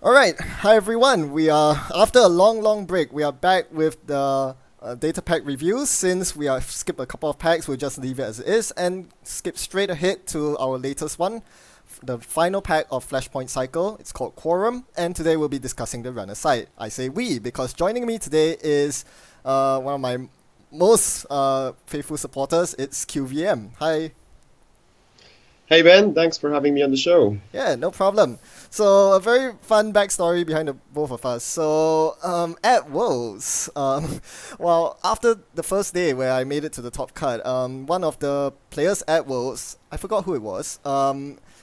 All right, hi everyone. We are after a long break. We are back with the data pack reviews. Since we have skipped a couple of packs, we'll just leave it as it is and skip straight ahead to our latest one, the final pack of Flashpoint Cycle. It's called Quorum, and today we'll be discussing the runner side. I say we because joining me today is one of my most faithful supporters. It's QVM. Hi. Hey Ben, thanks for having me on the show. Yeah, no problem. So a very fun backstory behind the both of us. So at Worlds, well, after the first day where I made it to the top cut, one of the players at Worlds, I forgot who it was,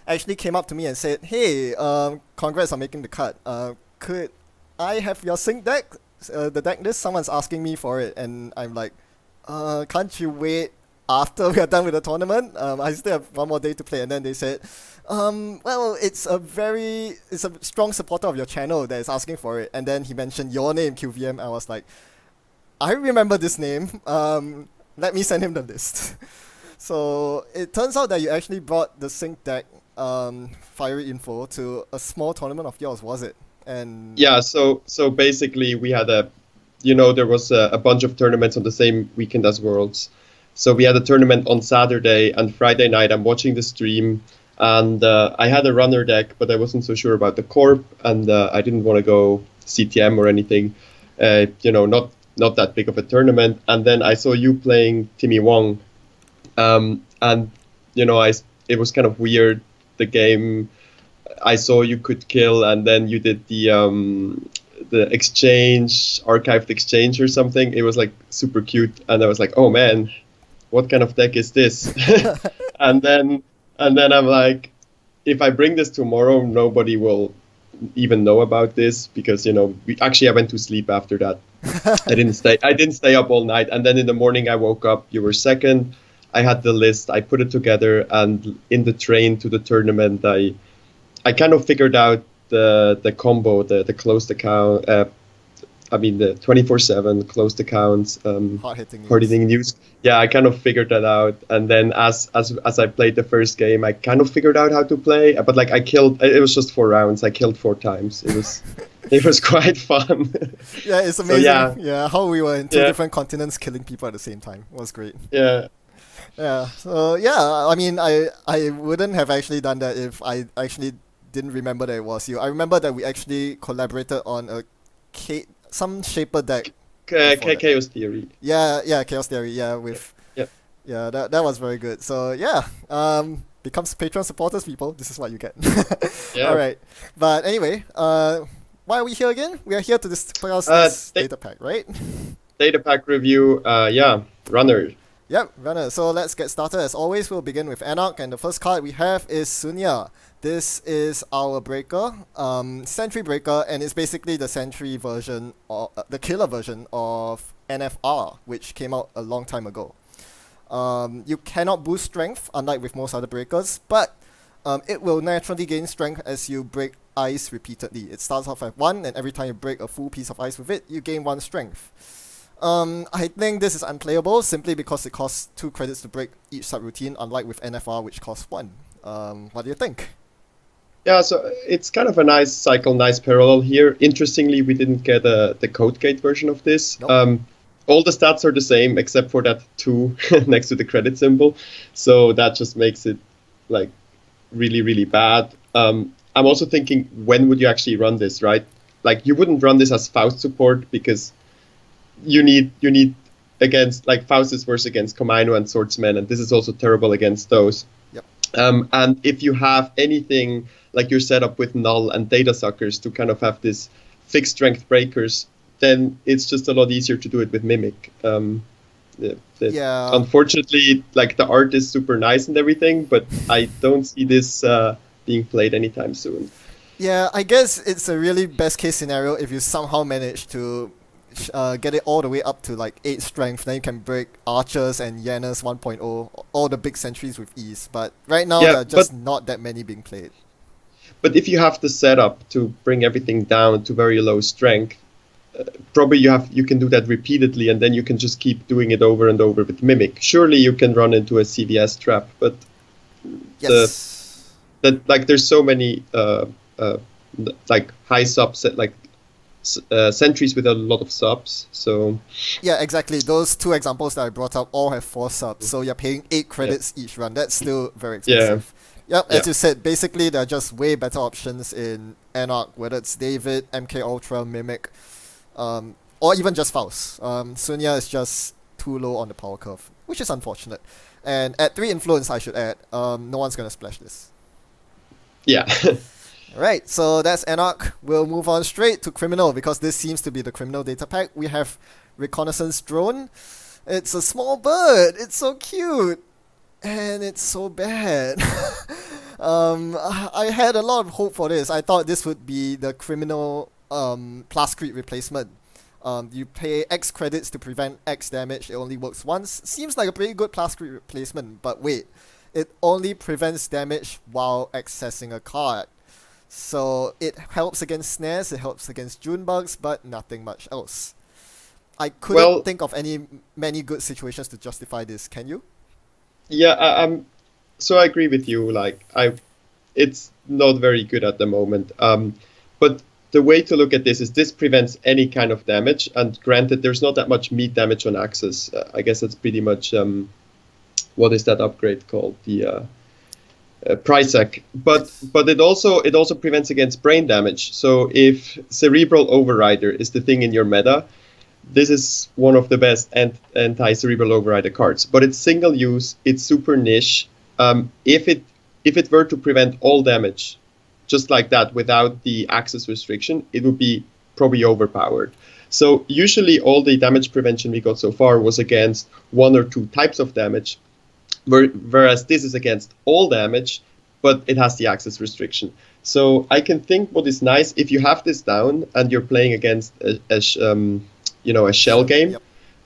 actually came up to me and said, "Hey, congrats on making the cut. Could I have your sync deck? The deck list? Someone's asking me for it," and I'm like, can't you wait after we are done with the tournament? I still have one more day to play." And then they said, well, it's a strong supporter of your channel that is asking for it. And then he mentioned your name, QVM. I was like, I remember this name. Let me send him the list. So it turns out that you actually brought the sync deck, fiery info, to a small tournament of yours, was it? And Yeah, so basically we had there was a bunch of tournaments on the same weekend as Worlds. So we had a tournament on Saturday and Friday night. I'm watching the stream, and I had a runner deck, but I wasn't so sure about the corp, and I didn't want to go CTM or anything. Not that big of a tournament. And then I saw you playing Timmy Wong, and it was kind of weird. The game, I saw you could kill, and then you did the exchange, archived exchange or something. It was like super cute, and I was like, oh man, what kind of deck is this? and then I'm like, if I bring this tomorrow, nobody will even know about this because I went to sleep after that. I didn't stay up all night, and then in the morning I woke up. You were second. I had the list. I put it together, and in the train to the tournament, I kind of figured out the combo, the closed account. The 24/7 closed accounts, hard-hitting news. Yeah, I kind of figured that out, and then as I played the first game, I kind of figured out how to play. But like I killed, it was just 4 rounds. I killed 4 times. It was quite fun. yeah, it's So amazing. yeah, Yeah, how we were in two yeah, different continents killing people at the same time. It was great. yeah. Yeah. So yeah, I mean, I wouldn't have actually done that if I actually didn't remember that it was you. I remember that we actually collaborated on some shaper deck before that. Chaos Theory. Yeah, Chaos Theory. Yeah, Yep, with yep, yeah, that was very good. So yeah, becomes Patreon supporters, people. This is what you get. All yeah. right. But anyway, why are we here again? We are here to discuss Uh, this da- data pack, right? Data pack review. Yeah, runner. Yep, runner. So let's get started. As always, we'll begin with Anarch, and the first card we have is Sunya. This is our breaker, Sentry Breaker, and it's basically the Sentry version, or the killer version of NFR, which came out a long time ago. You cannot boost strength, unlike with most other breakers, but it will naturally gain strength as you break ice repeatedly. It starts off at 1, and every time you break a full piece of ice with it, you gain 1 strength. I think this is unplayable simply because it costs 2 credits to break each subroutine, unlike with NFR, which costs 1. What do you think? Yeah, so it's kind of a nice cycle, nice parallel here. Interestingly, we didn't get the code gate version of this. Nope. All the stats are the same except for that 2 next to the credit symbol. So that just makes it like really, really bad. I'm also thinking, when would you actually run this, right? Like you wouldn't run this as Faust support because you need against, like, Faust is worse against Komainu and Swordsmen, and this is also terrible against those. Yep. And if you have anything like you're set up with Null and Data Suckers to kind of have this fixed strength breakers, then it's just a lot easier to do it with Mimic. Yeah. Unfortunately, like the art is super nice and everything, but I don't see this being played anytime soon. Yeah, I guess it's a really best case scenario if you somehow manage to get it all the way up to like 8 strength, then you can break Archers and Yanas 1.0, all the big sentries with ease. But right now, there Yeah, are just not that many being played. but if you have the setup to bring everything down to very low strength, probably you can do that repeatedly, and then you can just keep doing it over and over with Mimic. Surely you can run into a CVS trap, but Yes. that, like, there's so many like high subset, like sentries with a lot of subs. So Yeah, exactly. Those two examples that I brought up all have 4 subs, so you're paying 8 yeah, credits each run. That's still very yeah, expensive. Yep, yeah. as you said, basically there are just way better options in Anarch, whether it's David, MK Ultra, Mimic, or even just Faust. Sunya is just too low on the power curve, which is unfortunate. And at 3 influence, I should add, no one's gonna splash this. Yeah. Alright, so that's Anarch. We'll move on straight to Criminal because this seems to be the Criminal data pack. We have Reconnaissance Drone. It's a small bird. It's so cute. And it's so bad. I had a lot of hope for this. I thought this would be the Criminal Plascrete replacement. You pay X credits to prevent X damage. It only works once. Seems like a pretty good Plascrete replacement, but wait. It only prevents damage while accessing a card. So it helps against snares, it helps against June bugs, but nothing much else. I couldn't Well, think of many good situations to justify this. Can you? yeah, I'm so I agree with you. Like it's not very good at the moment. But the way to look at this prevents any kind of damage. And granted, there's not that much meat damage on Axis. I guess that's pretty much what is that upgrade called? The Prysac. Yes. But it also prevents against brain damage. So if Cerebral Overrider is the thing in your meta, this is one of the best anti-cerebral overrider cards. But it's single use. It's super niche. If it were to prevent all damage, just like that, without the access restriction, it would be probably overpowered. So usually all the damage prevention we got so far was against 1 or 2 types of damage, whereas this is against all damage, but it has the access restriction. So I can think what is nice if you have this down and you're playing against a shell Sure. game, Yep.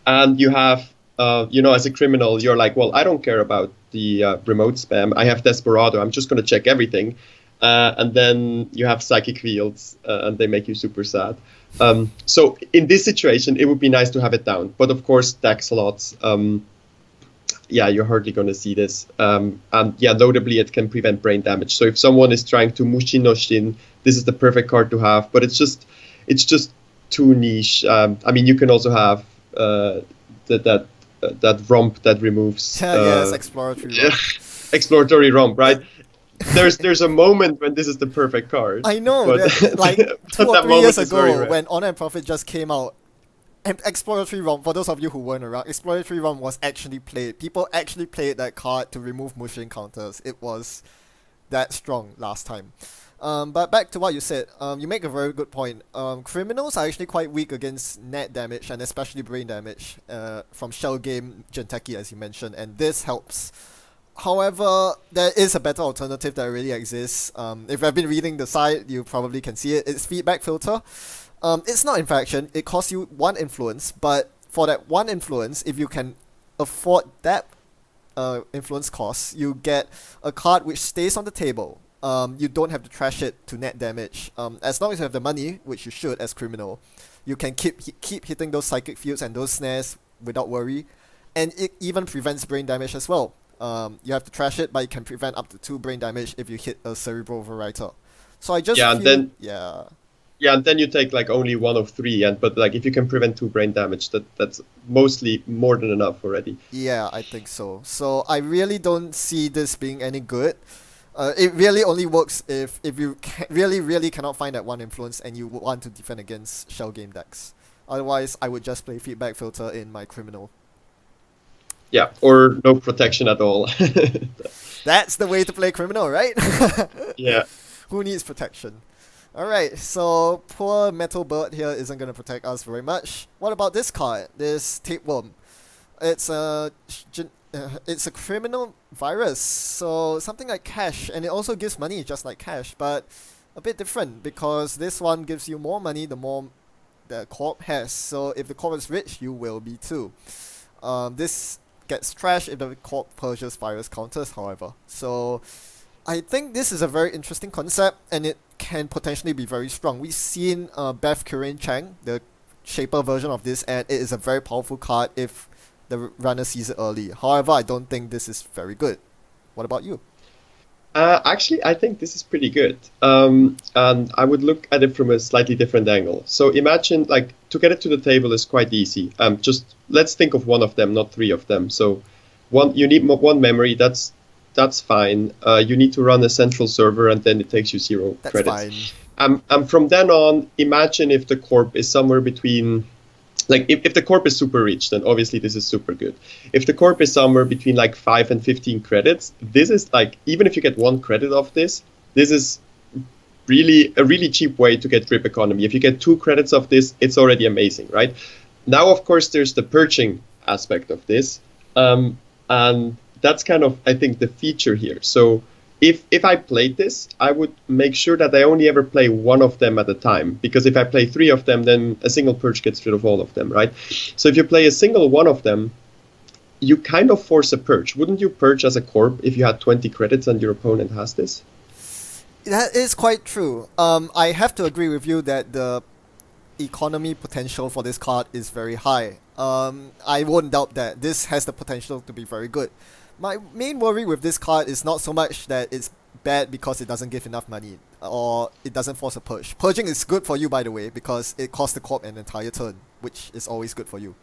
and you have as a criminal you're like, well, I don't care about the remote spam. I have Desperado. I'm just going to check everything, and then you have psychic fields, and they make you super sad. So in this situation, it would be nice to have it down, but of course, deck slots. Yeah, you're hardly going to see this. And yeah, notably, it can prevent brain damage. So if someone is trying to Mushin no Shin, this is the perfect card to have. But it's just too niche. I mean, you can also have that romp that removes Yes, exploratory yeah, romp. exploratory romp, right? There's a moment when this is the perfect card, I know but that like but 2 or that 3 years moment is very ago rare. when Honor and Profit just came out, and exploratory romp. For those of you who weren't around, exploratory romp was actually played. People actually played that card to remove Mushin counters. It was that strong last time. But back to what you said, you make a very good point. Criminals are actually quite weak against net damage and especially brain damage from Shell Game Jinteki, as you mentioned, and this helps. However, there is a better alternative that already exists. If I've been reading the site, you probably can see it. It's feedback filter. It's not infraction. It costs you 1 influence, but for that 1 influence, if you can afford that influence costs, you get a card which stays on the table. You don't have to trash it to net damage. As long as you have the money, which you should as criminal, you can keep hitting those psychic fields and those snares without worry, and it even prevents brain damage as well. You have to trash it, but it can prevent up to 2 brain damage if you hit a cerebral overwriter. So I just Yeah, and feel, then yeah, yeah, and then you take like only 1 of 3, and but like if you can prevent 2 brain damage, that's mostly more than enough already. yeah, I think so. So I really don't see this being any good. It really only works if you really cannot find that 1 influence and you want to defend against shell game decks. Otherwise, I would just play feedback filter in my criminal. Yeah, or no protection at all. That's the way to play criminal, right? Yeah, Who needs protection? Alright, so poor metal bird here isn't gonna protect us very much. What about this card? This tapeworm. It's it's a criminal virus, so something like cash, and it also gives money just like cash, but a bit different because this one gives you more money the more the corp has. So if the corp is rich, you will be too. This gets trashed if the corp purges virus counters, however. So I think this is a very interesting concept, and it can potentially be very strong. We've seen Beth Kurin Chang, the Shaper version of this, and it is a very powerful card if the runner sees it early. However, I don't think this is very good. What about you? Actually, I think this is pretty good. And I would look at it from a slightly different angle. So imagine, like, to get it to the table is quite easy. Just let's think of one of them, not three of them. So you need one memory. That's fine. You need to run a central server, and then it takes you zero That's credits. fine. And from then on, imagine if the corp is somewhere between, like, if the corp is super rich, then obviously this is super good. If the corp is somewhere between like 5 and 15 credits, this is like, even if you get 1 credit off this, this is really a really cheap way to get drip economy. If you get 2 credits of this, it's already amazing, right? Now, of course, there's the purging aspect of this. And that's kind of, I think, the feature here. So if I played this, I would make sure that I only ever play one of them at a time. Because if I play 3 of them, then a single purge gets rid of all of them, right? So if you play a single one of them, you kind of force a purge. Wouldn't you purge as a corp if you had 20 credits and your opponent has this? That is quite true. I have to agree with you that the economy potential for this card is very high. I won't doubt that this has the potential to be very good. My main worry with this card is not so much that it's bad because it doesn't give enough money or it doesn't force a purge. Purging is good for you, by the way, because it costs the corp an entire turn, which is always good for you.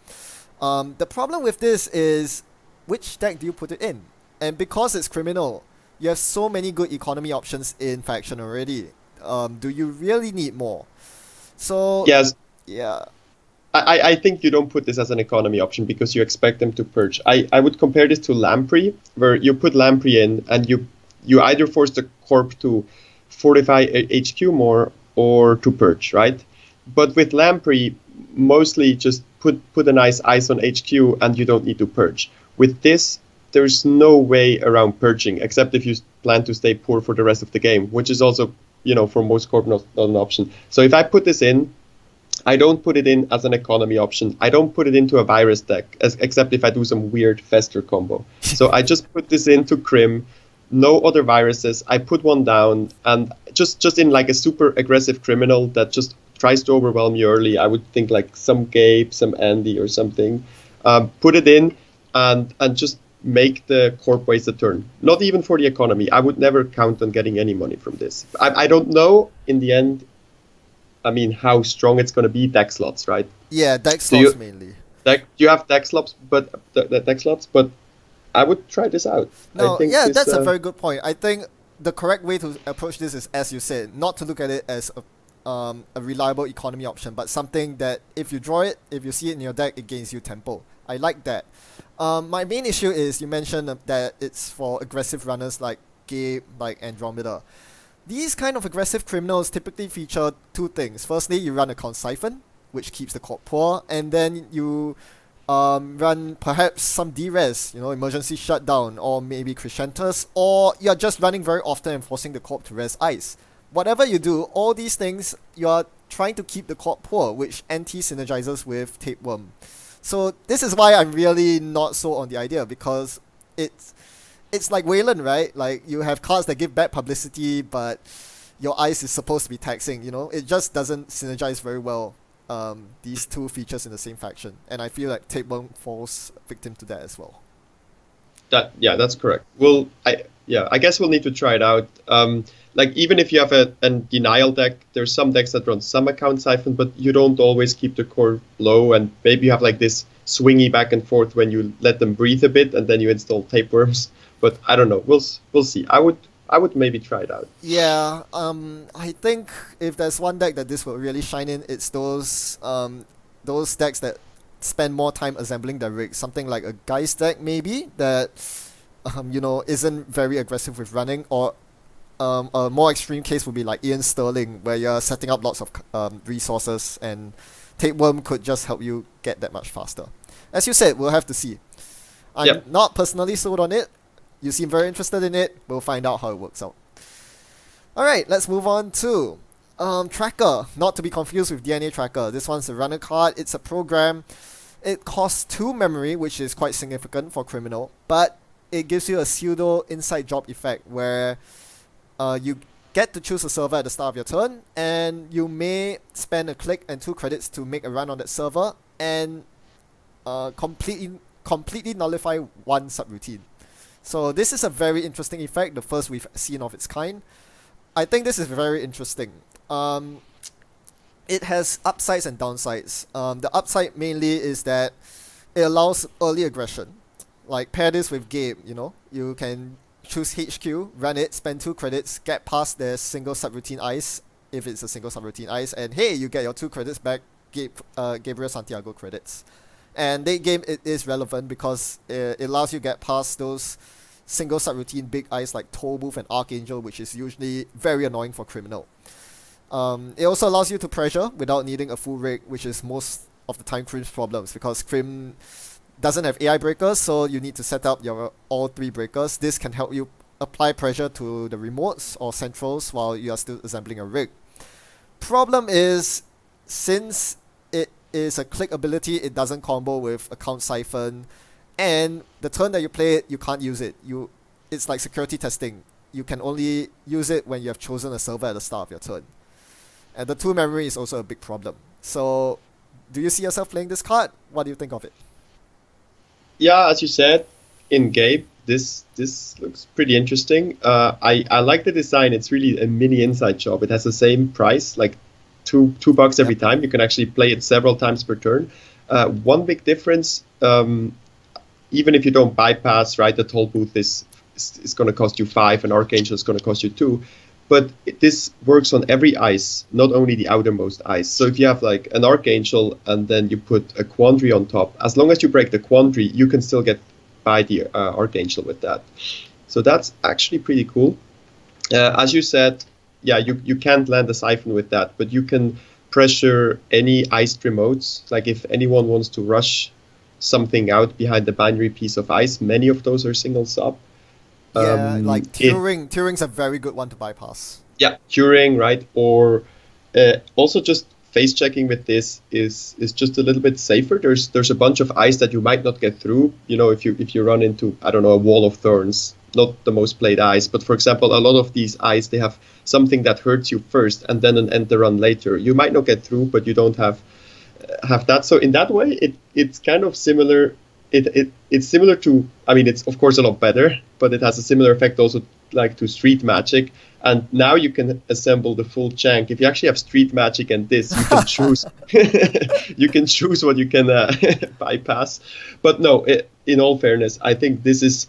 The problem with this is which deck do you put it in? And because it's criminal, you have so many good economy options in faction already. Do you really need more? So Yes, yeah, I think you don't put this as an economy option because you expect them to purge. I would compare this to Lamprey, where you put Lamprey in and you either force the corp to fortify HQ more or to purge, right? But with Lamprey, mostly just put a nice ice on HQ and you don't need to purge. With this, there's no way around purging except if you plan to stay poor for the rest of the game, which is also, for most corp not an option. So if I put this in, I don't put it in as an economy option. I don't put it into a virus deck, except if I do some weird Fester combo. So I just put this into Crim, no other viruses. I put one down, and just in like a super aggressive criminal that just tries to overwhelm you early. I would think like some Gabe, some Andy, or something. Put it in, and just make the corp waste a turn. Not even for the economy. I would never count on getting any money from this. I don't know in the end. I mean, how strong it's going to be, deck slots, right? yeah, deck Do you slots mainly. you have deck slots, but the deck slots, but I would try this out. I No, think yeah, this. that's a very good point. I think the correct way to approach this is, as you said, not to look at it as a reliable economy option, but something that if you draw it, if you see it in your deck, it gains you tempo. I like that. My main issue is you mentioned that it's for aggressive runners like Gabe, like Andromeda. These kind of aggressive criminals typically feature two things. Firstly, you run a Count Siphon, which keeps the corp poor, and then you run perhaps some D-Res, emergency shutdown, or maybe Crescentus, or you're just running very often and forcing the corp to res ice. Whatever you do, all these things, you're trying to keep the corp poor, which anti-synergizes with Tapeworm. So this is why I'm really not so on the idea, because it's it's like Wayland, right? Like you have cards that give bad publicity, but your ice is supposed to be taxing. It just doesn't synergize very well. These two features in the same faction, and I feel like Tapeworm falls victim to that as well. That's correct. I guess we'll need to try it out. Like even if you have a denial deck, there's some decks that run some account siphon, but you don't always keep the core low, and maybe you have like this swingy back and forth when you let them breathe a bit, and then you install tapeworms. But I don't know. We'll see. I would maybe try it out. Yeah, I think if there's one deck that this will really shine in, it's those decks that spend more time assembling their rig. Something like a Geist deck maybe that, isn't very aggressive with running, or a more extreme case would be like Ian Sterling, where you're setting up lots of resources, and Tapeworm could just help you get that much faster. As you said, we'll have to see. I'm Yep. not personally sold on it. You seem very interested in it. We'll find out how it works out. Alright, let's move on to Tracker. Not to be confused with DNA Tracker. This one's a runner card. It's a program. It costs 2 memory, which is quite significant for criminal, but it gives you a pseudo inside job effect where you get to choose a server at the start of your turn, and you may spend a click and 2 credits to make a run on that server and completely nullify one subroutine. So this is a very interesting effect, the first we've seen of its kind. I think this is very interesting. Um, it has upsides and downsides. The upside mainly is that it allows early aggression. Like pair this with game, you can choose HQ, run it, spend 2 credits, get past the single subroutine ice if it's a single subroutine ice, and hey, you get your 2 credits back, Gabriel Santiago credits. And late game it is relevant because it allows you to get past those single subroutine big ice like Toll Booth and Archangel, which is usually very annoying for Criminal. It also allows you to pressure without needing a full rig, which is most of the time Crim's problems because Crim doesn't have AI breakers, so you need to set up your all 3 breakers. This can help you apply pressure to the remotes or centrals while you are still assembling a rig. Problem is, since it is a click ability, it doesn't combo with account siphon, and the turn that you play it, you can't use it. It's like security testing. You can only use it when you have chosen a server at the start of your turn. And the 2 memory is also a big problem. So, do you see yourself playing this card? What do you think of it? Yeah, as you said, in game, this looks pretty interesting. I like the design. It's really a mini inside job. It has the same price, like $2 every Yep. time. You can actually play it several times per turn. One big difference, even if you don't bypass, right, the toll booth is going to cost you 5, and Archangel is going to cost you 2. But this works on every ice, not only the outermost ice. So if you have like an Archangel and then you put a Quandary on top, as long as you break the Quandary, you can still get by the Archangel with that. So that's actually pretty cool. As you said, yeah, you can't land a Siphon with that, but you can pressure any iced remotes. Like if anyone wants to rush something out behind the binary piece of ice, many of those are single sub. Yeah, like It Turing. Turing's a very good one to bypass. Yeah, curing, right? Or also just face checking with this is just a little bit safer. There's a bunch of ice that you might not get through. If you run into, I don't know, a wall of thorns, not the most played ice, but for example, a lot of these ice, they have something that hurts you first and then an enter run later. You might not get through, but you don't have that. So in that way, it's kind of similar. It's similar to, I mean, it's of course a lot better, but it has a similar effect also like to Street Magic. And now you can assemble the full chunk. If you actually have Street Magic and this, you can choose. You can choose what you can bypass. But no, in all fairness, I think this is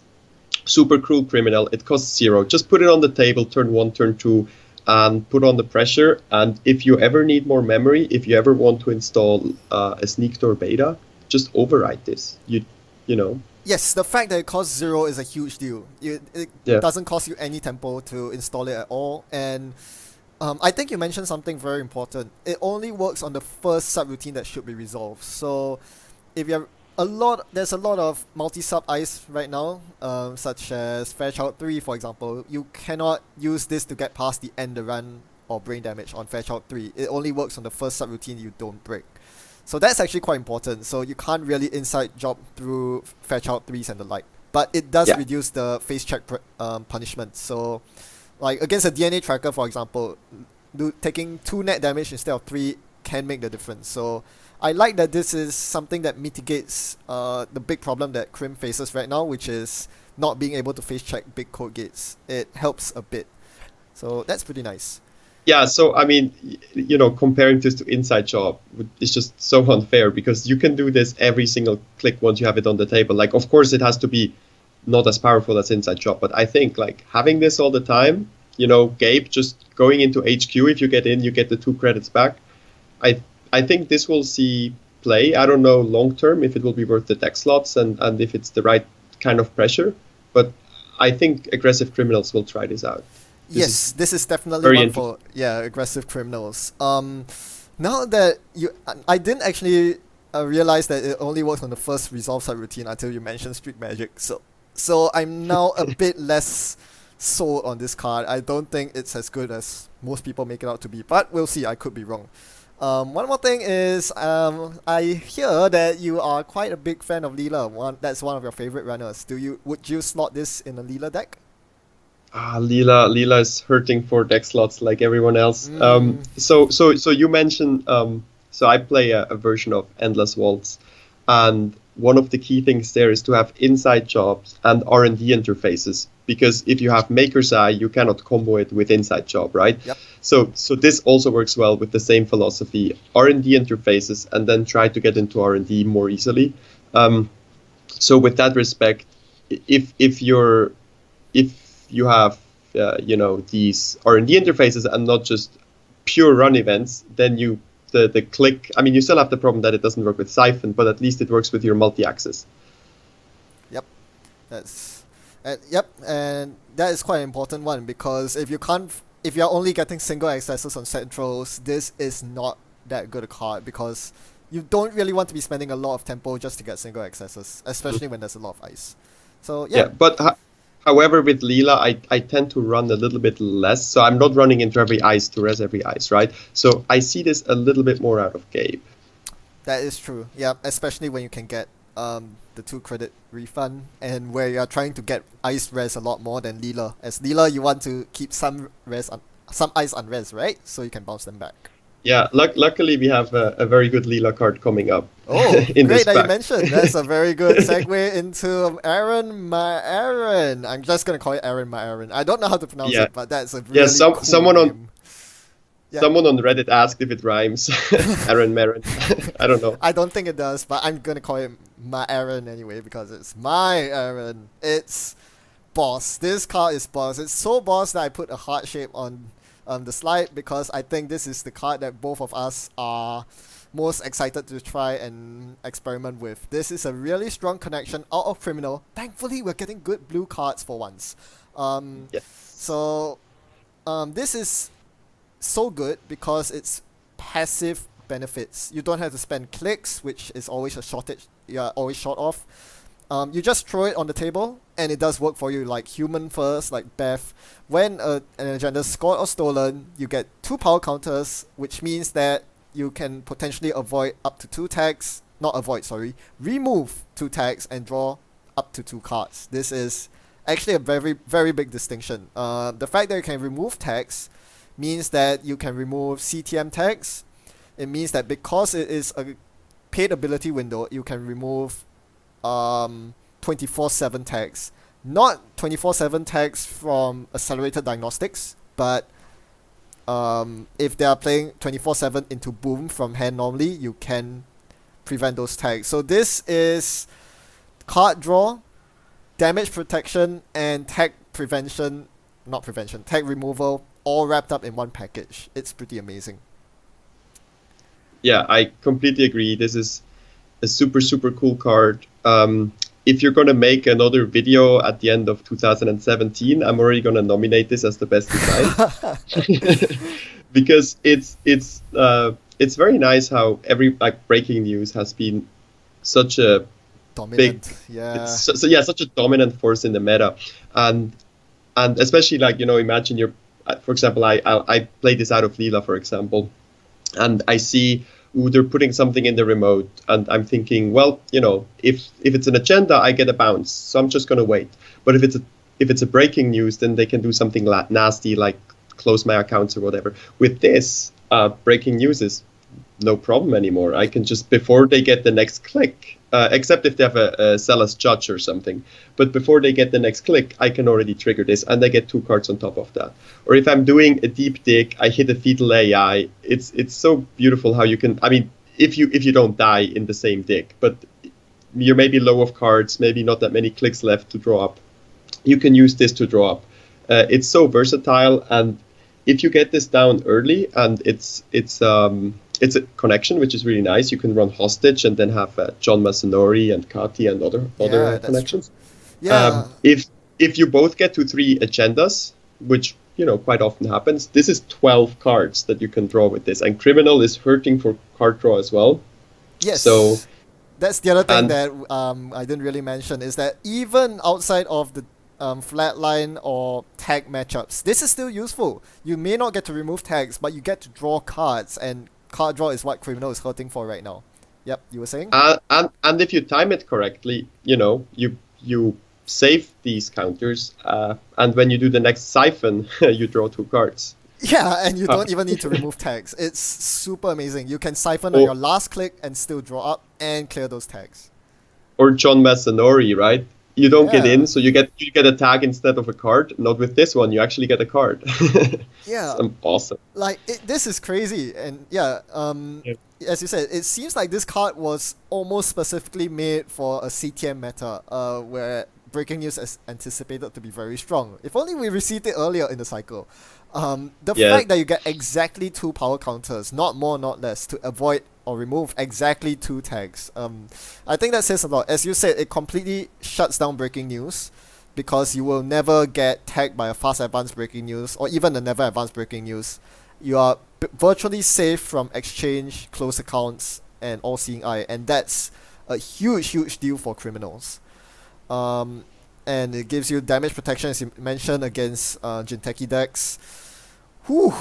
super cruel criminal. It costs 0. Just put it on the table, turn 1, turn 2, and put on the pressure. And if you ever need more memory, if you ever want to install a sneak door beta, just override this. You know. Yes, the fact that it costs 0 is a huge deal. It Yeah. doesn't cost you any tempo to install it at all. And I think you mentioned something very important. It only works on the first subroutine that should be resolved. So if you have there's a lot of multi-sub ice right now, such as Fairchild 3, for example. You cannot use this to get past the end run or brain damage on Fairchild 3. It only works on the first subroutine you don't break. So that's actually quite important. So you can't really inside job through Fairchild 3s and the like. But it does Yeah. reduce the face check punishment. So, like against a DNA tracker, for example, taking 2 net damage instead of 3 can make the difference. So I like that this is something that mitigates the big problem that Crim faces right now, which is not being able to face check big code gates. It helps a bit. So that's pretty nice. Yeah, so I mean, comparing this to Inside Job is just so unfair because you can do this every single click once you have it on the table. Like, of course, it has to be not as powerful as Inside Job, but I think like having this all the time, Gabe just going into HQ, if you get in, you get the 2 credits back. I think this will see play. I don't know long term if it will be worth the deck slots and if it's the right kind of pressure, but I think aggressive criminals will try this out. Yes, this is definitely very one for aggressive criminals. Now that I didn't actually realize that it only works on the first resolve subroutine until you mentioned Street Magic. So I'm now a bit less sold on this card. I don't think it's as good as most people make it out to be, but we'll see. I could be wrong. One more thing is I hear that you are quite a big fan of Leela. That's one of your favorite runners. Would you slot this in a Leela deck? Leela is hurting for deck slots like everyone else. So you mentioned so I play a version of Endless Waltz, and one of the key things there is to have inside jobs and R&D interfaces, because if you have maker's eye, you cannot combo it with inside job, right? Yep. So this also works well with the same philosophy, R&D interfaces, and then try to get into R&D more easily. So with that respect, if you have these R&D interfaces and not just pure run events, then the click, I mean, you still have the problem that it doesn't work with Siphon, but at least it works with your multi-axis. Yep, and that is quite an important one, because if you're only getting single accesses on centrals, this is not that good a card, because you don't really want to be spending a lot of tempo just to get single accesses, especially when there's a lot of ice. So yeah. But however, with Leela, I tend to run a little bit less, so I'm not running into every ice to res every ice, right? So I see this a little bit more out of Gabe. That is true. Yeah, especially when you can get the 2 credit refund, and where you're trying to get ice res a lot more than Leela. As Leela, you want to keep some ice unres, right? So you can bounce them back. Yeah, luckily we have a very good Leela card coming up. Oh, in great this that you pack. mentioned. That's a very good segue into Aaron, my Aaron. I'm just gonna call it Aaron, my Aaron. I don't know how to pronounce Yeah. it, but that's a really cool someone name. Someone on Reddit asked if it rhymes. Aaron Marin. I don't know. I don't think it does, but I'm gonna call it my Aaron anyway, because it's my Aaron. It's boss. This card is boss. It's so boss that I put a heart shape on the slide, because I think this is the card that both of us are most excited to try and experiment with. This is a really strong connection out of Criminal. Thankfully, we're getting good blue cards for once. Yes. So this is so good because it's passive benefits. You don't have to spend clicks, which is always a shortage. You're always short of. You just throw it on the table, and it does work for you. Like Human First, like Beth. When an agenda is scored or stolen, you get 2 power counters, which means that you can potentially avoid up to 2 tags. Not avoid, sorry. Remove 2 tags and draw up to 2 cards. This is actually a very, very big distinction. The fact that you can remove tags means that you can remove CTM tags. It means that because it is a paid ability window, you can remove 24/7 tags. Not 24/7 tags from Accelerated Diagnostics, but if they are playing 24/7 into Boom from hand normally, you can prevent those tags. So this is card draw, damage protection, and tag prevention, not prevention, tag removal, all wrapped up in one package. It's pretty amazing. Yeah, I completely agree. This is a super, super cool card. If you're going to make another video at the end of 2017, I'm already going to nominate this as the best design. Because it's very nice how every breaking news has been such a Dominant, big, yeah. such a dominant force in the meta, and especially imagine for example, I play this out of Leela, for example, and I see, they're putting something in the remote, and I'm thinking, well, if it's an agenda, I get a bounce, so I'm just gonna wait. But if it's a breaking news, then they can do something nasty, like close my accounts or whatever. With this, breaking news is no problem anymore. I can just, before they get the next click, except if they have a Zealous Judge or something, but before they get the next click, I can already trigger this, and I get 2 cards on top of that. Or if I'm doing a deep dig, I hit a fetal AI. It's so beautiful how you can, I mean, if you don't die in the same dig, but you're maybe low of cards, maybe not that many clicks left to draw up, you can use this to draw up. It's so versatile, and if you get this down early, and it's a connection, which is really nice. You can run Hostage and then have John Masanori and Kati and other connections. True. Yeah. If you both get to 3 agendas, which quite often happens, this is 12 cards that you can draw with this, and Criminal is hurting for card draw as well. Yes. So that's the other thing that I didn't really mention, is that even outside of the flatline or tag matchups, this is still useful. You may not get to remove tags, but you get to draw cards, and card draw is what Criminal is hurting for right now. Yep, you were saying? And if you time it correctly, you save these counters, and when you do the next Siphon, you draw 2 cards. Yeah, and you don't even need to remove tags. It's super amazing. You can Siphon on your last click and still draw up and clear those tags. or John Masanori, right? You don't get Yeah. in, so you get a tag instead of a card. Not with this one, you actually get a card. It's Yeah. awesome. Like this is crazy, and yeah, Yeah. as you said, it seems like this card was almost specifically made for a CTM meta, where breaking news is anticipated to be very strong. If only we received it earlier in the cycle. The Yeah. fact that you get exactly two power counters, not more, not less, to avoid or remove exactly two tags. I think that says a lot. As you said, it completely shuts down breaking news, because you will never get tagged by a fast advanced breaking news or even a never advanced breaking news. You are virtually safe from exchange, close accounts, and all seeing eye, and that's a huge deal for criminals. Um, and it gives you damage protection, as you mentioned, against Jinteki decks. Whew,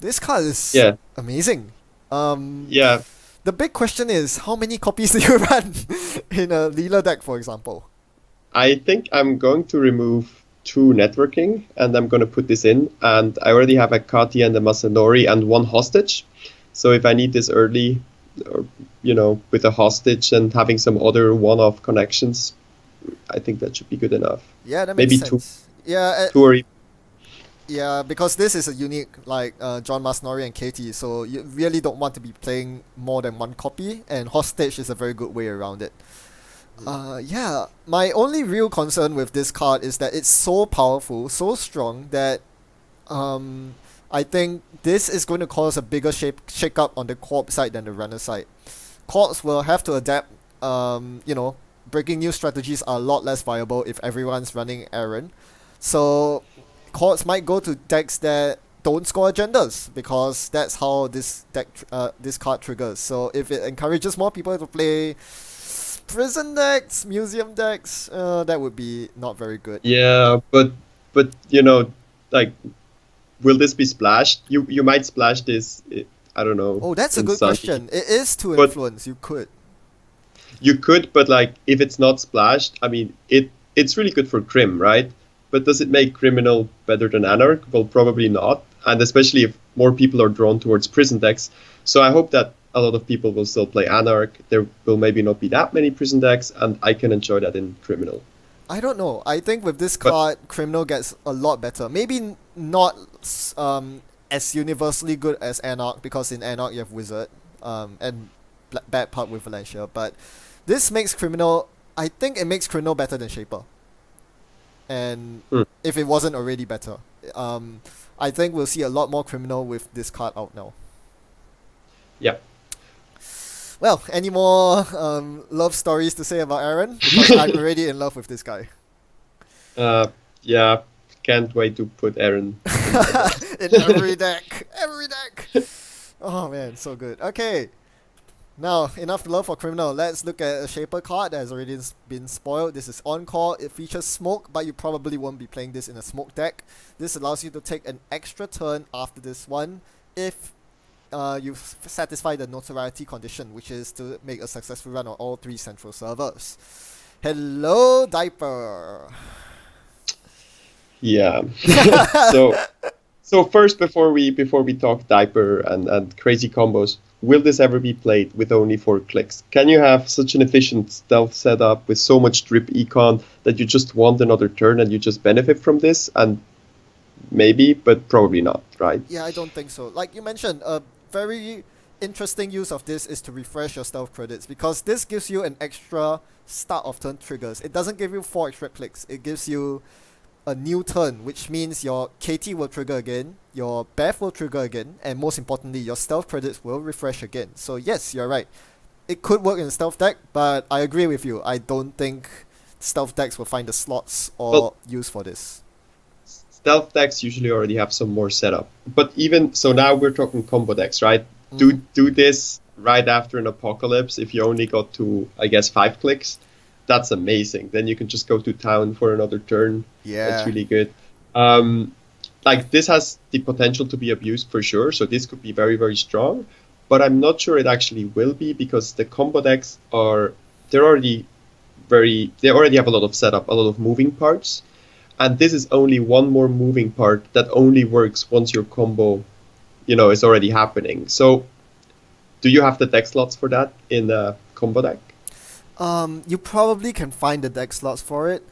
this card is Yeah. amazing. Um, Yeah. the big question is, how many copies do you run in a Leela deck, for example? I think I'm going to remove two networking and I'm going to put this in. And I already have a Kati and a Masanori and one hostage. So if I need this early, or with a hostage and having some other one-off connections, I think that should be good enough. Yeah, that makes Maybe two, sense. Yeah, two or even. yeah, because this is a unique, like John Masnori and Katie, so you really don't want to be playing more than one copy, and hostage is a very good way around it. Yeah, my only real concern with this card is that it's so powerful, so strong that um, I think this is going to cause a bigger shake up on the corp side than the runner side. Corps will have to adapt. Breaking news strategies are a lot less viable if everyone's running Aaron. So Corps might go to decks that don't score agendas, because that's how this card triggers. So if it encourages more people to play prison decks, museum decks, that would be not very good. Yeah, but like, will this be splashed? You might splash this. I don't know, Oh, that's a in good Sunny. question. It is to But influence. You could. you could, but like if it's not splashed, I mean it's really good for Crim, right? But does it make Criminal better than Anarch? Well, probably not. And especially if more people are drawn towards prison decks. So I hope that a lot of people will still play Anarch. There will maybe not be that many prison decks, and I can enjoy that in Criminal. I don't know. I think with this But card, Criminal gets a lot better. Maybe not as universally good as Anarch, because in Anarch you have Wizard and bad part with Valencia. But this makes Criminal. I think it makes Criminal better than Shaper. And hmm, if it wasn't already better, um, I think we'll see a lot more Criminal with this card out now. yeah. Well, any more love stories to say about Aaron? Because I'm already in love with this guy. Yeah, can't wait to put Aaron in my deck. In every deck. Every deck. Oh man, so good. Okay. Now, enough love for Criminal. Let's look at a Shaper card that has already been spoiled. This is Encore. It features Smoke, but you probably won't be playing this in a Smoke deck. This allows you to take an extra turn after this one if you satisfy the notoriety condition, which is to make a successful run on all three central servers. Hello, Diaper. Yeah. So first, before we talk diaper and crazy combos, will this ever be played with only 4 clicks? Can you have such an efficient stealth setup with so much drip econ that you just want another turn and you just benefit from this? And maybe, but probably not, right? Yeah, I don't think so. Like you mentioned, a very interesting use of this is to refresh your stealth credits, because this gives you an extra start of turn triggers. It doesn't give you 4 extra clicks. It gives you a new turn, which means your KT will trigger again, your Beth will trigger again, and most importantly, your stealth credits will refresh again. So yes, you're right. It could work in a stealth deck, but I agree with you. I don't think stealth decks will find the slots or Well, use for this. stealth decks usually already have some more setup. But even so, now we're talking combo decks, right? Mm-hmm. Do this right after an apocalypse if you only got to, I guess, 5 clicks. That's amazing. Then you can just go to town for another turn. That's Yeah. really good. Like, this has the potential to be abused for sure, so this could be very, very strong. But I'm not sure it actually will be, because the combo decks they're already they already have a lot of setup, a lot of moving parts, and this is only one more moving part that only works once your combo, is already happening. So, do you have the deck slots for that in the combo deck? You probably can find the deck slots for it.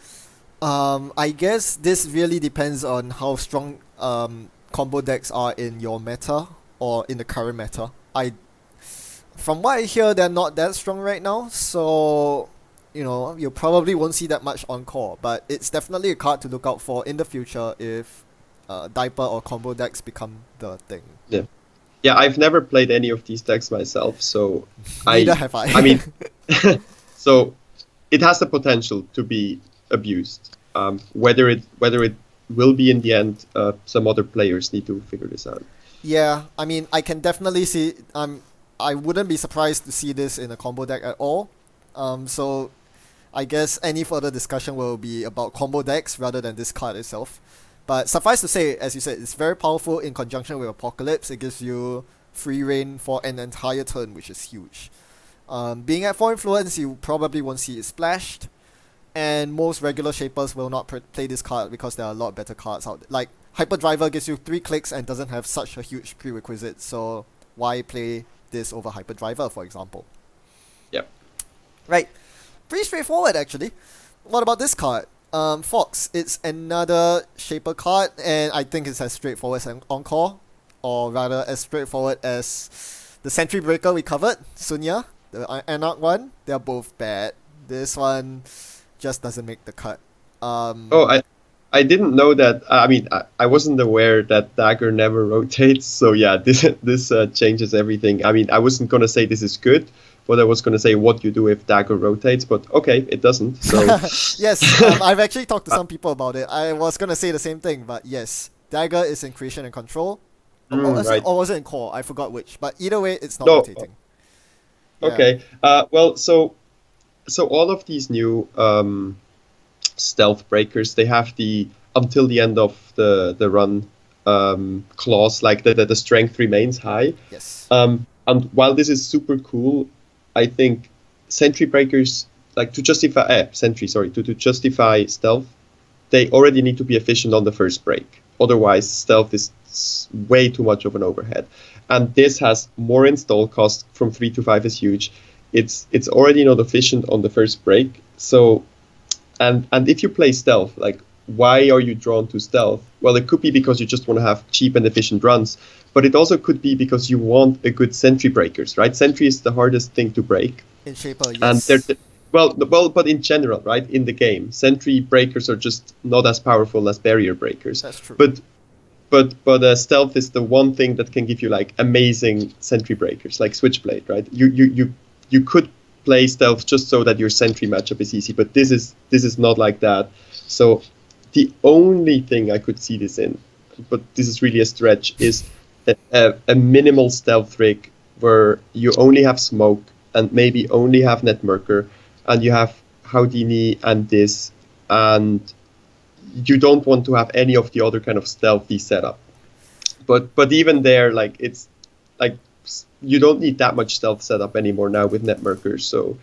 I guess this really depends on how strong combo decks are in your meta or in the current meta. From what I hear, they're not that strong right now, so you probably won't see that much on core. But it's definitely a card to look out for in the future if diaper or combo decks become the thing. Yeah. Yeah, I've never played any of these decks myself, so Neither I have I I. mean so it has the potential to be abused. Whether it will be in the end, some other players need to figure this out. Yeah, I mean, I can definitely see. I wouldn't be surprised to see this in a combo deck at all. So I guess any further discussion will be about combo decks rather than this card itself. But suffice to say, as you said, it's very powerful in conjunction with Apocalypse. It gives you free reign for an entire turn, which is huge. Being at 4 influence, you probably won't see it splashed, and most regular shapers will not play this card because there are a lot better cards out there. Like Hyperdriver gives you 3 clicks and doesn't have such a huge prerequisite, so why play this over Hyperdriver, for example? Yeah. Right. Pretty straightforward, actually. What about this card? Fox. It's another shaper card, and I think it's as straightforward as an Encore, or rather as straightforward as the Sentry Breaker we covered, Sunya, the Anarch one. They're both bad. This one just doesn't make the cut. Oh, I didn't know that. I mean, I wasn't aware that dagger never rotates. So yeah, this changes everything. I mean, I wasn't gonna say this is good, but I was gonna say what you do if dagger rotates. But okay, it doesn't. So Yes, I've actually talked to some people about it. I was gonna say the same thing, but yes, dagger is in creation and control, right. or was it in core? I forgot which. But either way, it's not No. rotating. Yeah. Okay. Well, so all of these new stealth breakers, they have the until the end of the run clause, like the strength remains high. Yes. And while this is super cool, I think sentry breakers, like to justify sentry, sorry, to justify stealth, they already need to be efficient on the first break. Otherwise, stealth is way too much of an overhead. And this has more install cost from 3 to 5 is huge. It's already not efficient on the first break. So and if you play stealth, like why are you drawn to stealth? Well, it could be because you just want to have cheap and efficient runs, but it also could be because you want a good sentry breakers, right? Sentry is the hardest thing to break, In shaper, and yes. but in general, right, in the game, sentry breakers are just not as powerful as barrier breakers. That's true. But stealth is the one thing that can give you like amazing sentry breakers, like Switchblade, right? You could play stealth just so that your sentry matchup is easy, but this is not like that. So the only thing I could see this in, but this is really a stretch, is a minimal stealth rig where you only have smoke and maybe only have Netmerker, and you have Houdini and this, and you don't want to have any of the other kind of stealthy setup. But even there, like it's like you don't need that much stealth setup anymore now with Netmerkers, so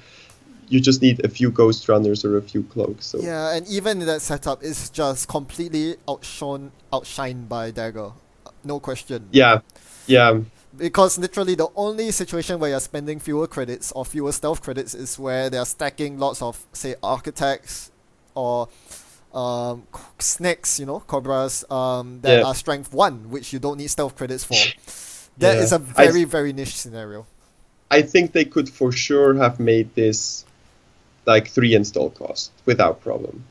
you just need a few Ghost Runners or a few Cloaks. So Yeah, and even that setup is just completely outshined by dagger, no question. yeah, yeah, Because literally the only situation where you're spending fewer credits or fewer stealth credits is where they're stacking lots of, say, architects or snakes, cobras, that yeah, are strength 1, which you don't need stealth credits for. That is yeah. a very, very niche scenario. I think they could for sure have made this like 3 install cost without problem.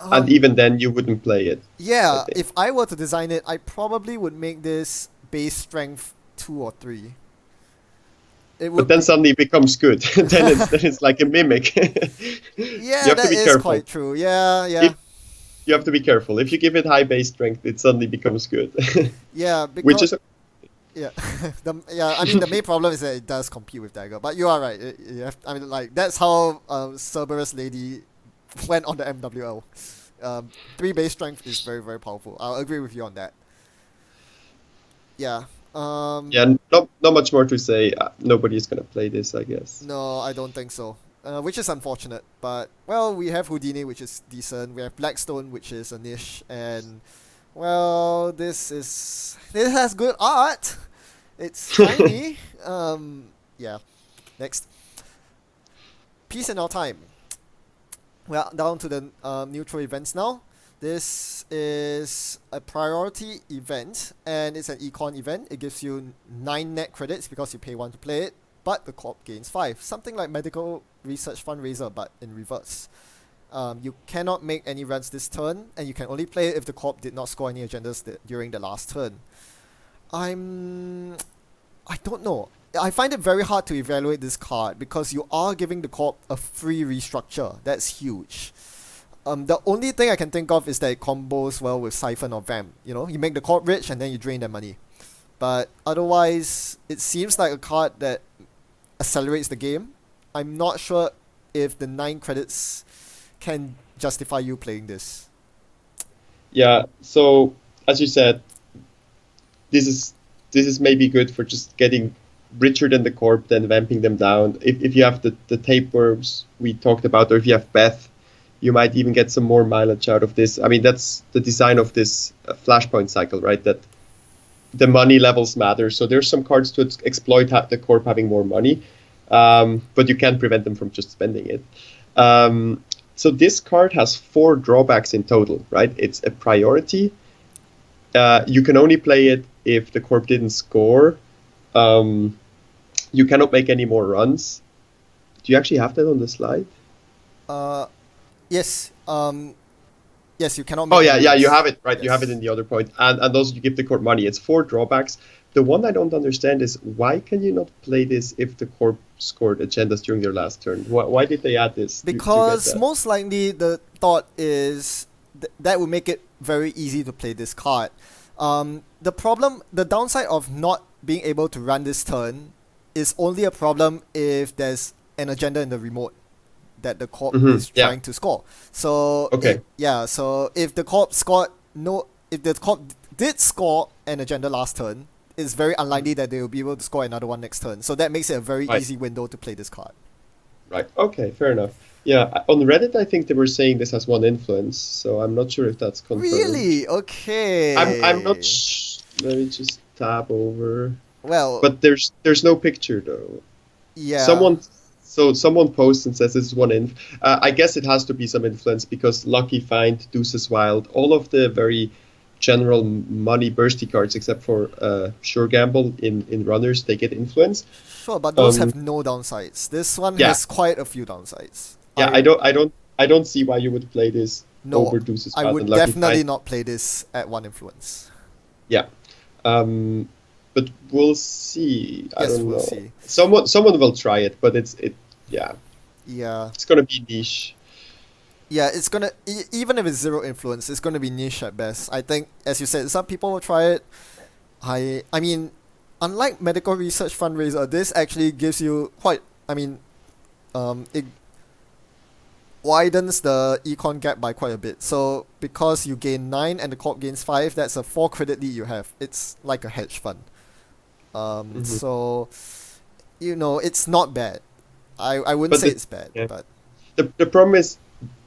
And Um, even then, you wouldn't play it, I yeah, think. if I were to design it, I probably would make this base strength 2 or 3. It But would then be. suddenly it becomes good. then it's like a mimic. You Yeah, have to that be is careful. quite true. Yeah, yeah. If you have to be careful. If you give it high base strength, it suddenly becomes good. Yeah, Which because is yeah, I mean the main problem is that it does compete with dagger. But you are right. I mean, like that's how Cerberus Lady went on the MWL. 3 base strength is very, very powerful. I'll agree with you on that. Yeah. yeah, not much more to say. Nobody is gonna play this, I guess. No, I don't think so. Which is unfortunate. But well, we have Houdini, which is decent. We have Blackstone, which is a niche, and well, this has good art. It's shiny. Yeah. Next. peace in our time. We're down to the neutral events now. This is a priority event, and it's an econ event. It gives you 9 net credits because you pay 1 to play it, but the corp gains 5. Something like medical research fundraiser, but in reverse. You cannot make any runs this turn, and you can only play it if the corp did not score any agendas during the last turn. I don't know. I find it very hard to evaluate this card because you are giving the corp a free restructure. That's huge. The only thing I can think of is that it combos well with Siphon or Vamp. You know, you make the corp rich and then you drain their money. But otherwise, it seems like a card that accelerates the game. I'm not sure if the 9 credits can justify you playing this. Yeah, so as you said, this is maybe good for just getting richer than the corp, then vamping them down. If you have the tapeworms we talked about, or if you have Beth, you might even get some more mileage out of this. I mean, that's the design of this flashpoint cycle, right? That the money levels matter. So there's some cards to exploit the corp having more money, but you can't prevent them from just spending it. So this card has 4 drawbacks in total, right? It's a priority. You can only play it if the corp didn't score. You cannot make any more runs. Do you actually have that on the slide? Yes. Yes, you cannot make Oh, yeah, runs. you have it, right? Yes. You have it in the other point. And also you give the corp money. It's 4 drawbacks. The one I don't understand is why can you not play this if the corp scored agendas during their last turn? Why did they add this? Do you get Because that? most likely the thought is that would make it very easy to play this card. The downside of not being able to run this turn is only a problem if there's an agenda in the remote that the corp is trying to score. So Okay. so if the corp did score an agenda last turn, it's very unlikely that they will be able to score another one next turn. So that makes it a very Right. easy window to play this card. Right. Okay. Fair enough. Yeah. On Reddit, I think they were saying this has 1 influence, so I'm not sure if that's confirmed. Really? Okay. I'm not. Let me just tab over. Well, But there's no picture though. yeah. Someone posts and says this is 1 inf. I guess it has to be some influence because Lucky Find, Deuces Wild, all of the very general money bursty cards except for Sure Gamble in runners, they get influence. Sure, but those have no downsides. This one Yeah. has quite a few downsides. Yeah, I don't see why you would play this over Deuces I Wild would and Lucky definitely Find. not play this at 1 influence. Yeah. But we'll see. I Yes, don't we'll know. see. Someone will try it, but yeah, Yeah. it's gonna be niche. Yeah, it's gonna even if it's 0 influence, it's gonna be niche at best. I think, as you said, some people will try it. I mean, unlike medical research fundraiser, this actually gives you quite. I mean, it widens the econ gap by quite a bit. So because you gain 9 and the corp gains 5, that's a 4 credit lead you have. It's like a hedge fund. So it's not bad. I wouldn't But say the- it's bad, yeah. but The problem is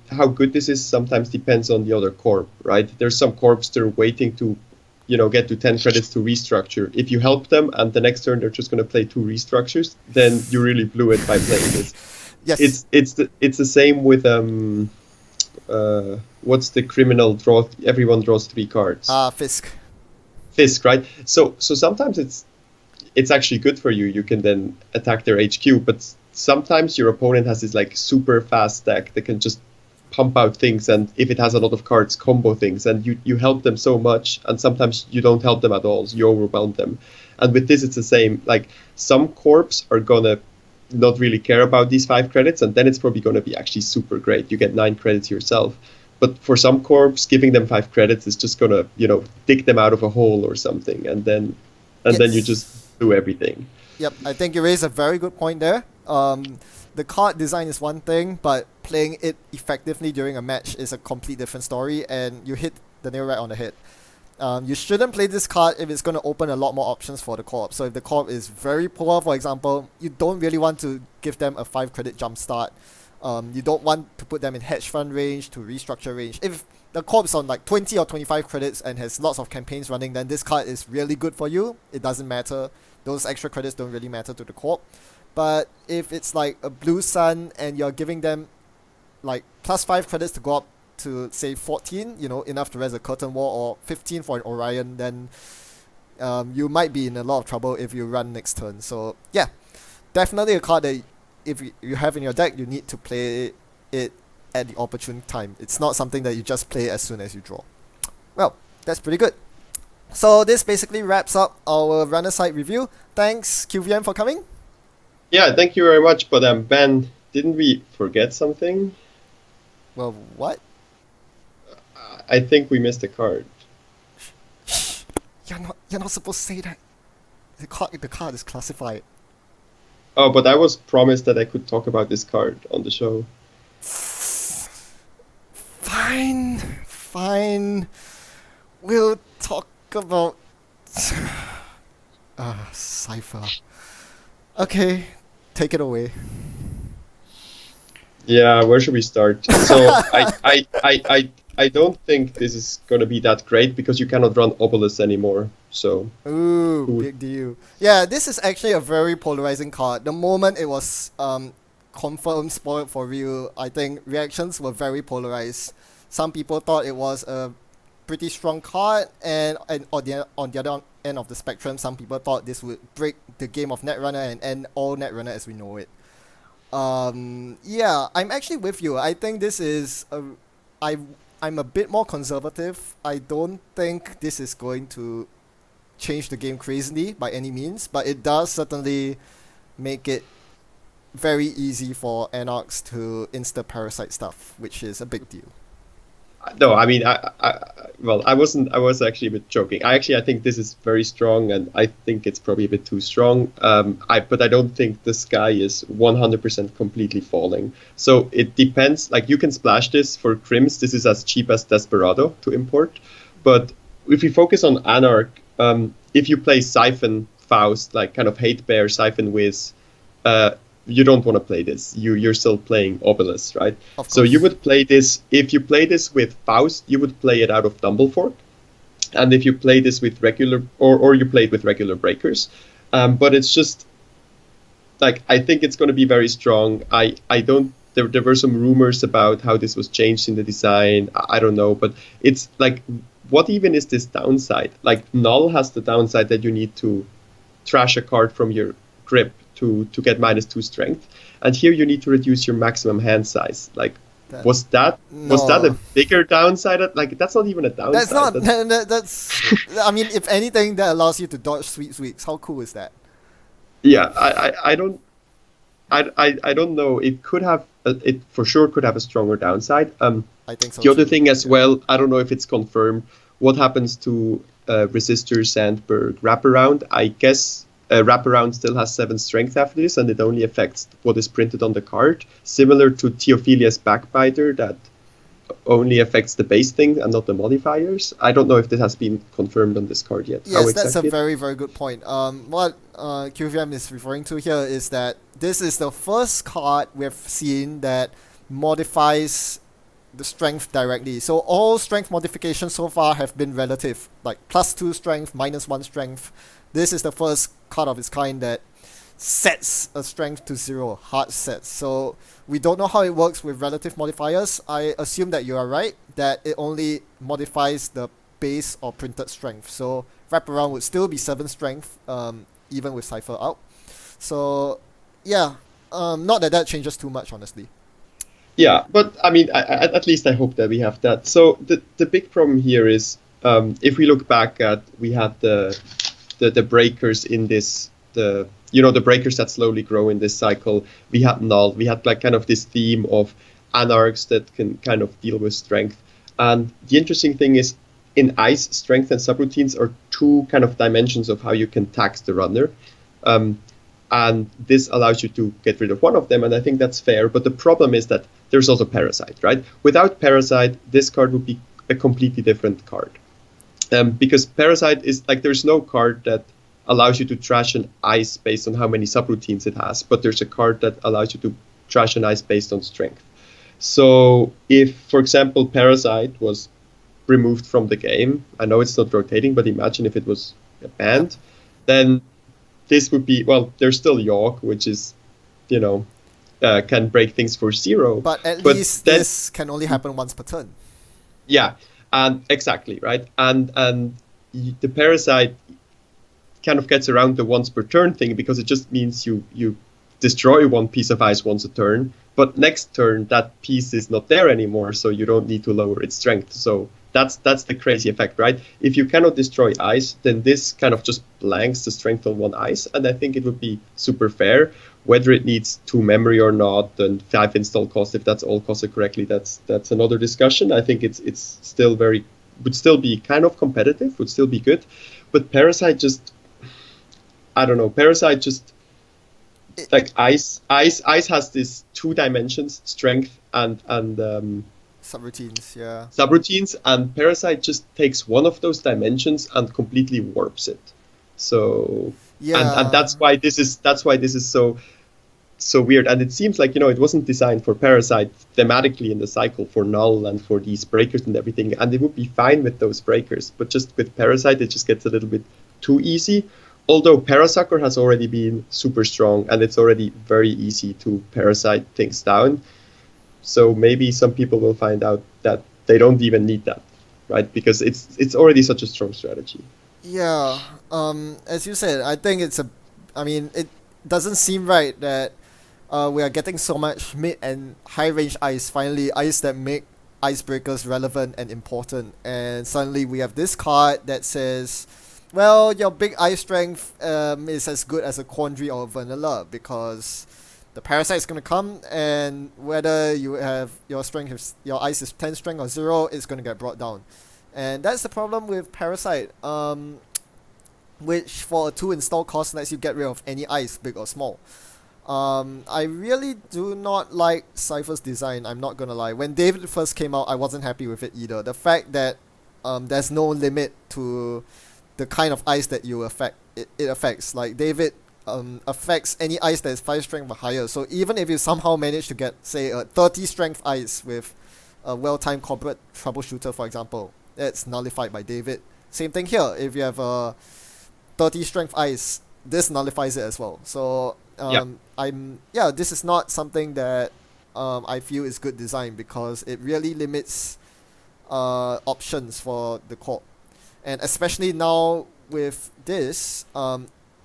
how good this is sometimes depends on the other corp, right? There's some corps that are waiting to, get to 10 credits to restructure. If you help them and the next turn they're just going to play 2 restructures, then you really blew it by playing this. yes. It's the same with what's the criminal draw? Everyone draws 3 cards. Fisk. Fisk, right? So sometimes it's actually good for you. You can then attack their HQ, but sometimes your opponent has this like super fast deck that can just pump out things, and if it has a lot of cards, combo things, and you help them so much, and sometimes you don't help them at all, so you overwhelm them. And with this, it's the same. Like some corps are gonna not really care about these 5 credits, and then it's probably gonna be actually super great. You get 9 credits yourself. But for some corps, giving them 5 credits is just gonna, dig them out of a hole or something, and then you Yes. just do everything. Yep, I think you raised a very good point there. The card design is one thing, but playing it effectively during a match is a complete different story, and you hit the nail right on the head. You shouldn't play this card if it's going to open a lot more options for the corp. So if the corp is very poor, for example, you don't really want to give them a 5 credit jump start. You don't want to put them in hedge fund range to restructure range. If the corp's on like 20 or 25 credits and has lots of campaigns running, then this card is really good for you. It doesn't matter. Those extra credits don't really matter to the corp. But if it's like a blue sun and you're giving them like +5 credits to go up to say 14, enough to raise a curtain wall, or 15 for an Orion, then you might be in a lot of trouble if you run next turn. So yeah, definitely a card that if you have in your deck, you need to play it at the opportune time. It's not something that you just play as soon as you draw. Well, that's pretty good. So this basically wraps up our runner side review. Thanks QVM for coming. Yeah, thank you very much. But Ben, didn't we forget something? Well, what? I think we missed a card. You're not supposed to say that. The card is classified. Oh, but I was promised that I could talk about this card on the show. Fine. We'll talk about Cypher. Okay, take it away. Yeah, where should we start? So I don't think this is gonna be that great because you cannot run Obelisk anymore. So Ooh, Ooh. big deal. Yeah, this is actually a very polarizing card. The moment it was confirmed spoiled for real, I think reactions were very polarized. Some people thought it was a pretty strong card, and on the other end of the spectrum, some people thought this would break the game of Netrunner and end all Netrunner as we know it. Yeah, I'm actually with you. I think this is I'm a bit more conservative. I don't think this is going to change the game crazily by any means, but it does certainly make it very easy for Anarchs to insta-parasite stuff, which is a big deal. No, I mean, I was actually a bit joking. I think this is very strong, and I think it's probably a bit too strong. But I don't think the sky is 100% completely falling. So it depends. Like, you can splash this for Crims. This is as cheap as Desperado to import. But if you focus on Anarch, if you play Siphon Faust, like kind of Hate Bear, Siphon Wiz, you don't want to play this. You're still playing Obelisk, right? So you would play this, if you play this with Faust, you would play it out of Dumblefork. And if you play this with regular, or you play it with regular breakers. But it's just, like, I think it's going to be very strong. There were some rumors about how this was changed in the design. I don't know, but it's like, what even is this downside? Like, Null has the downside that you need to trash a card from your grip to get -2 strength, and here you need to reduce your maximum hand size. Like, was that a bigger downside? Like, that's not even a downside. That's I mean, if anything, that allows you to dodge sweet sweeps. How cool is that? Yeah, I don't know. It could have it for sure could have a stronger downside. I think so. The other thing as well, I don't know if it's confirmed. What happens to Resistor Sandberg Wraparound? I guess Wraparound still has 7 strength after this, and it only affects what is printed on the card, similar to Theophilia's Backbiter that only affects the base thing and not the modifiers. I don't know if this has been confirmed on this card yet. Yes, that's a very, very good point. What QVM is referring to here is that this is the first card we've seen that modifies the strength directly. So all strength modifications so far have been relative, like +2 strength, -1 strength. This is the first card of its kind that sets a strength to 0, hard sets. So we don't know how it works with relative modifiers. I assume that you are right, that it only modifies the base or printed strength. So Wraparound would still be 7 strength, even with Cypher out. So yeah, not that changes too much, honestly. Yeah, but I mean, at least I hope that we have that. So the big problem here is, if we look back at, we had the breakers in this, the breakers that slowly grow in this cycle. We had Null. We had like kind of this theme of Anarchs that can kind of deal with strength. And the interesting thing is, in Ice, strength and subroutines are 2 kind of dimensions of how you can tax the runner. And this allows you to get rid of one of them, and I think that's fair. But the problem is that there's also Parasite, right? Without Parasite, this card would be a completely different card. Because Parasite is like, there's no card that allows you to trash an Ice based on how many subroutines it has, but there's a card that allows you to trash an Ice based on strength. So if, for example, Parasite was removed from the game, I know it's not rotating, but imagine if it was banned, then this would be, well, there's still York, which is can break things for zero. But at But least then, this can only happen once per turn. yeah, and exactly right, and the parasite kind of gets around the once per turn thing because it just means you destroy one piece of ice once a turn, but next turn that piece is not there anymore, so you don't need to lower its strength. So that's the crazy effect, right? If you cannot destroy ice, then this kind of just blanks the strength on one ice, and I think it would be super fair. Whether it needs 2 memory or not, and 5 install cost, if that's all costed correctly, that's another discussion. I think it's still would still be kind of competitive, would still be good, but Parasite just, I don't know. Parasite just It, like ice has this 2 dimensions, strength and subroutines, yeah. subroutines, and Parasite just takes one of those dimensions and completely warps it. So and Yeah. that's why this is so weird. And it seems like it wasn't designed for Parasite thematically in the cycle for null and for these breakers and everything, and it would be fine with those breakers, but just with Parasite it just gets a little bit too easy. Although Parasucker has already been super strong and it's already very easy to parasite things down, so maybe some people will find out that they don't even need that, right? Because it's already such a strong strategy. Yeah. As you said, I think I mean, it doesn't seem right that we are getting so much mid and high range ice, finally ice that make icebreakers relevant and important, and suddenly we have this card that says, well, your big ice strength is as good as a quandary or a vanilla because the parasite is going to come, and whether you have your ice is 10 strength or 0, it's going to get brought down. And that's the problem with parasite, which for a 2 install cost lets you get rid of any ice, big or small. I really do not like Cypher's design, I'm not gonna lie. When David first came out, I wasn't happy with it either. The fact that there's no limit to the kind of ice that it affects. Like David affects any ice that is 5 strength or higher. So even if you somehow manage to get, say, a 30 strength ice with a well-timed corporate troubleshooter, for example, that's nullified by David. Same thing here. If you have a 30 strength ice, this nullifies it as well. So Yeah. this is not something that I feel is good design because it really limits options for the corp. And especially now with this,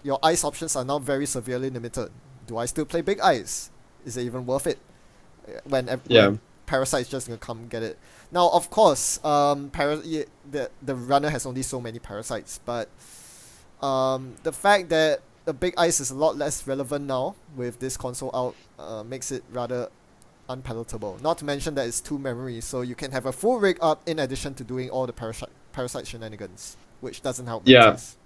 your ice options are now very severely limited. Do I still play big ice? Is it even worth it Yeah. when Parasite's just gonna come get it? Now, of course, the runner has only so many parasites, but the fact that the big ice is a lot less relevant now with this console out makes it rather unpalatable. Not to mention that it's 2 memories, so you can have a full rig up in addition to doing all the parasite shenanigans, which doesn't help Yeah. matters.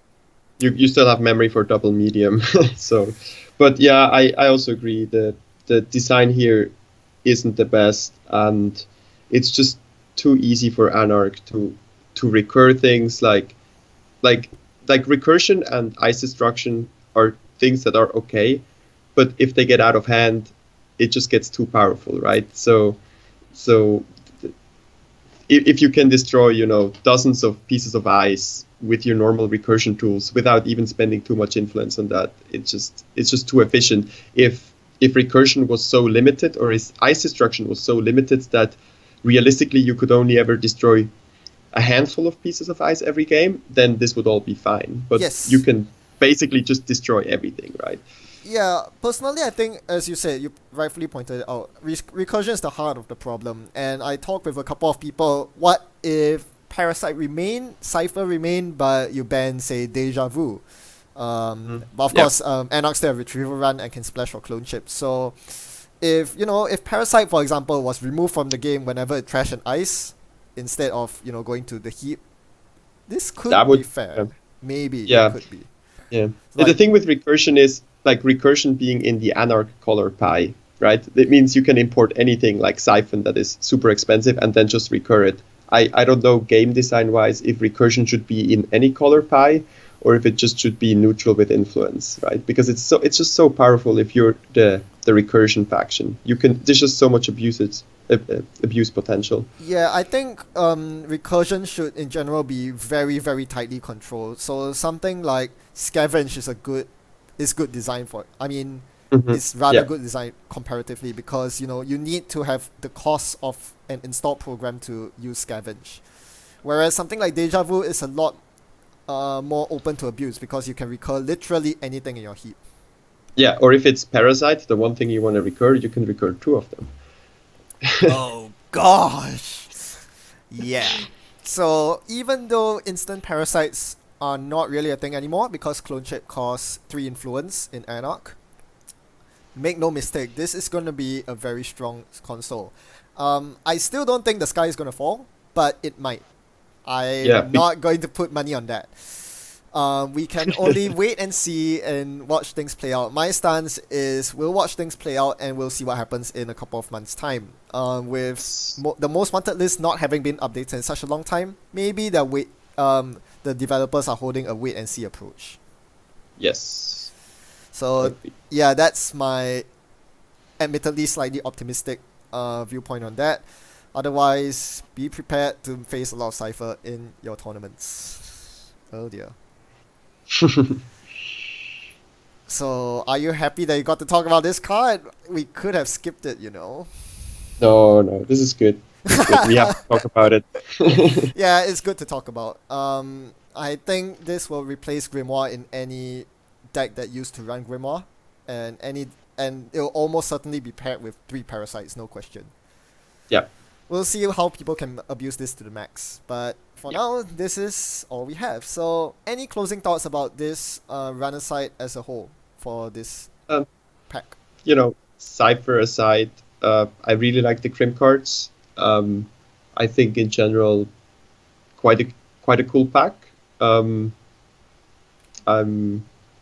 You still have memory for double medium. So, but yeah, I also agree that the design here isn't the best, and it's just too easy for Anarch to recur things like like recursion and ice destruction are things that are okay, but if they get out of hand, it just gets too powerful, right? So if you can destroy dozens of pieces of ice with your normal recursion tools without even spending too much influence on that, it's just too efficient. If recursion was so limited, or if ice destruction was so limited that realistically you could only ever destroy a handful of pieces of ice every game, then this would all be fine. But you Yes. can basically just destroy everything, right? Yeah, personally, I think, as you said, you rightfully pointed it out, recursion is the heart of the problem. And I talked with a couple of people, what if Parasite remain, Cypher remain, but you ban, say, Deja Vu? But of Yeah, course, Anarch still have Retrieval Run and can splash or clone chip. So if Parasite, for example, was removed from the game whenever it trashed an ice, instead of, going to the heap, this that could be would. fair. Maybe it Yeah, could be. yeah. The Like, thing with recursion is like recursion being in the Anarch color pie, right? It means you can import anything like Siphon that is super expensive and then just recur it. I don't know game design wise if recursion should be in any color pie or if it just should be neutral with influence, right? Because it's just so powerful if you're the recursion faction. There's just so much abuse potential. yeah, I think recursion should in general be very, very tightly controlled. So something like scavenge is good design for it. I mean, is rather Yeah. good design comparatively, because you need to have the cost of an installed program to use scavenge. Whereas something like Deja Vu is a lot more open to abuse, because you can recur literally anything in your heap. Yeah, or if it's Parasite, the one thing you want to recur, you can recur two of them. Oh gosh. Yeah. So even though instant parasites are not really a thing anymore, because clone chip costs 3 influence in Anarch, make no mistake, this is going to be a very strong console. I still don't think the sky is going to fall, but it might. Yeah, I'm not going to put money on that. We can only wait and see and watch things play out. My stance is we'll watch things play out and we'll see what happens in a couple of months' time. With the most wanted list not having been updated in such a long time, maybe the developers are holding a wait and see approach. yes. So yeah, that's my admittedly slightly optimistic viewpoint on that. Otherwise, be prepared to face a lot of Cypher in your tournaments. Oh dear. So, are you happy that you got to talk about this card? We could have skipped it, No, this is good. This is good. We have to talk about it. Yeah, it's good to talk about. I think this will replace Grimoire in any deck that used to run Grimoire, and it'll almost certainly be paired with 3 parasites, no question. Yeah. We'll see how people can abuse this to the max. But for now, this is all we have. So, any closing thoughts about this runner side as a whole for this Um, pack? Cypher aside, I really like the Crim cards. I think in general, quite a cool pack.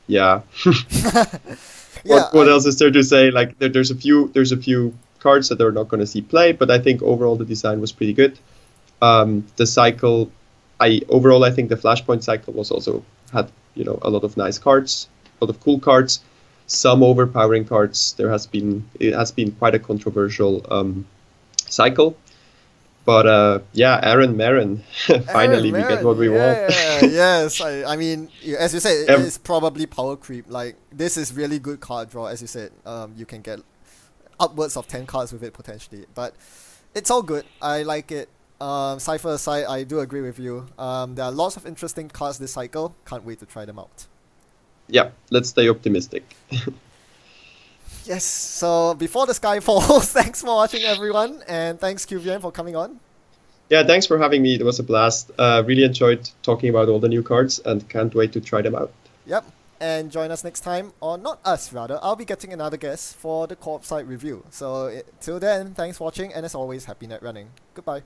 Yeah. Yeah, What else is there to say? Like there's a few cards that are not going to see play, but I think overall the design was pretty good. The cycle, I think the Flashpoint cycle was also had a lot of nice cards, a lot of cool cards, some overpowering cards. It has been quite a controversial cycle, but yeah, Aaron Marin, finally we get what we want. yeah, yes. I mean, as you said, it is probably power creep. Like, this is really good card draw, as you said. You can get upwards of 10 cards with it potentially, but it's all good. I like it. Cypher aside, I do agree with you. There are lots of interesting cards this cycle. Can't wait to try them out. Yeah, let's stay optimistic. Yes, so before the sky falls, thanks for watching everyone, and thanks QVM for coming on. Yeah, thanks for having me. It was a blast. Really enjoyed talking about all the new cards and can't wait to try them out. Yep, and join us next time, or not us rather, I'll be getting another guest for the co-op site review. So till then, thanks for watching, and as always, happy net running. Goodbye.